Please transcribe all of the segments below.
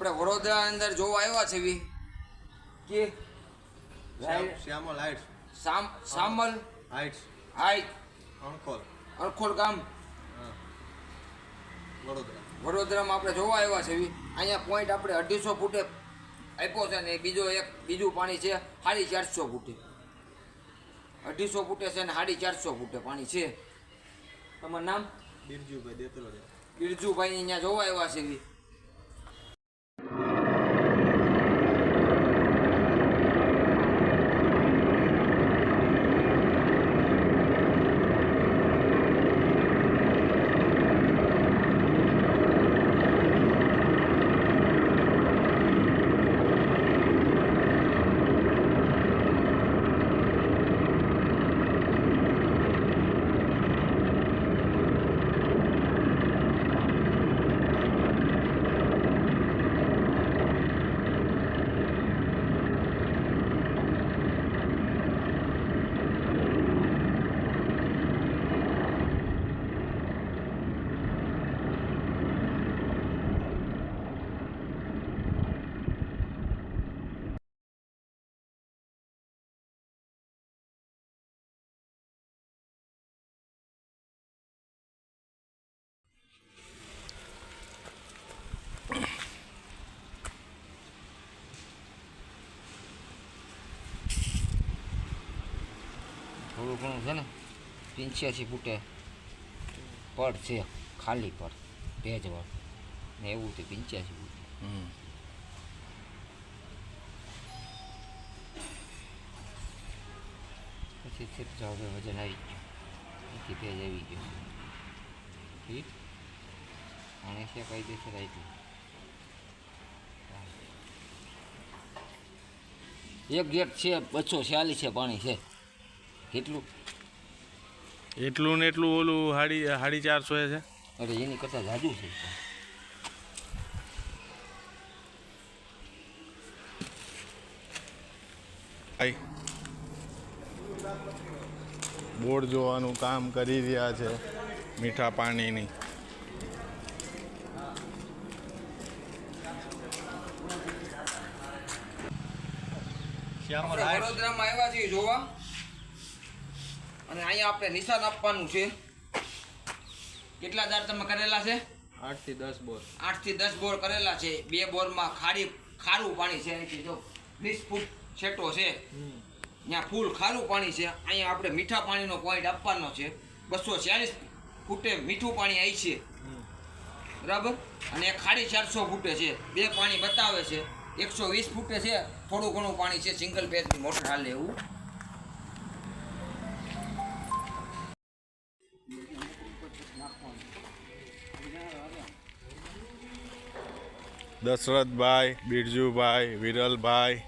આપણે વડોદરા અંદર જોવા આવ્યા છે કે શ્યામલ હાઇટ્સ સામલ હાઇટ્સ હાઈટ અણખોલ અરખોલ ગામ વડોદરામાં આપણે જોવા આવ્યા છે અહીંયા પોઈન્ટ આપણે 250 ફૂટે આપ્યો છે ને બીજું પાણી છે 450 ફૂટે 250 ફૂટે છે ને 450 ફૂટે પાણી છે. તમારું નામ? બિરજુભાઈ દેતરોડિયા. બિરજુભાઈ અહીંયા જોવા આવ્યા છે થોડું ઘણું છે ને 85 ફૂટે પડ છે ખાલી પડ ભેજવાળ ને એવું તે 85 ફૂટ. પછી થીપજા હવે વજન આવી ગયું એથી ભેજ આવી ગયો ઠીક અને છે કાયદેસર આવી ગયું. એક ગેટ છે 246 છે પાણી છે. કેટલું? એટલું ને એટલું ઓલું 450 છે. અરે એની કરતાં જાજુ છે. બોર્ડ જોવાનું કામ કરી રહ્યા છે મીઠા પાણીની. વડોદરામાં આવ્યા છીએ જોવા અને અહીંયા આપણે નિશાન આપવાનું છે. કેટલા દાર તમે કરેલા છે? 8 થી 10 બોર. 8 થી 10 બોર કરેલા છે. 2 બોરમાં ખારું પાણી છે. અહીંથી જો 20 ફૂટ છેટો છે ત્યાં ફૂલ ખારું પાણી છે. અહીંયા આપણે મીઠા પાણીનો પોઈન્ટ આપવાનો છે. 240 ફૂટે મીઠું પાણી આવી છે બરાબર અને 450 ફૂટે છે. 2 પાણી બતાવે છે. 120 ફૂટે છે થોડું ઘણું પાણી છે. સિંગલ પેજની મોટર હાલે એવું. દશરથભાઈ, બિરજુભાઈ, વિરલભાઈ,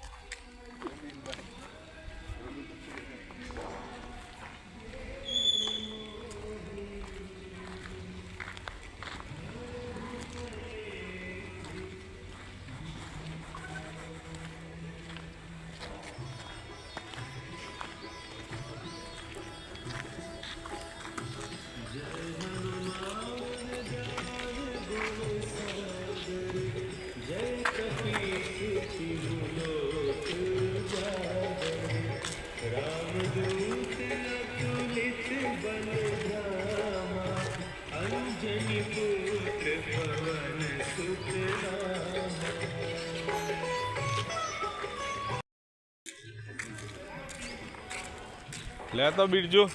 લે તો બિરજુ.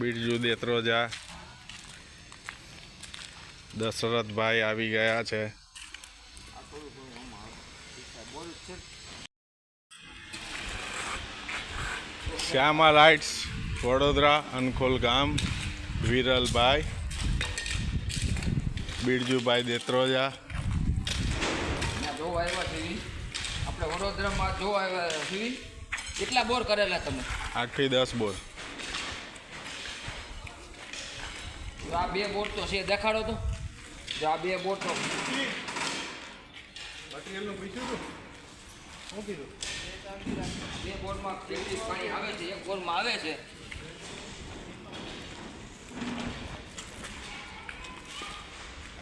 બિરજુ દેત્રોજા, દશરથભાઈ આવી ગયા છે. આ થોડું આમાં આવે બોર છે. શ્યામા લાઇટ્સ વડોદરા, અનખોલ ગામ, વિરલભાઈ, બિરજુભાઈ દેત્રોજા. ત્યાં જોવા આવ્યા છે આપણે વડોદરામાં જોવા આવ્યા છે. કેટલા બોર કરેલા તમે? 8 થી 10 બોર. તો આ 2 બોર તો છે, દેખાડો તો. જો આ 2 બોર તો મટીરિયલનું પૂછ્યું હતું શું કીધું? 2 બોરમાં કેટલી પાણી આવે છે, 1 બોરમાં આવે છે.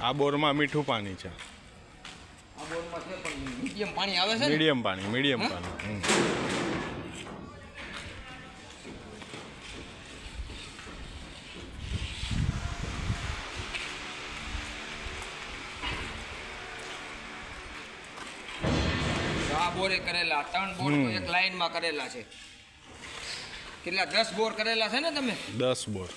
આ બોરમાં મીઠું પાણી છે, આ બોરમાં છે પણ મીડિયમ પાણી આવે છે ને. મીડિયમ પાણી. તો આ બોરે કરેલા 3 બોર તો એક લાઈનમાં કરેલા છે. કેટલા 10 બોર કરેલા છે ને તમે? 10 બોર.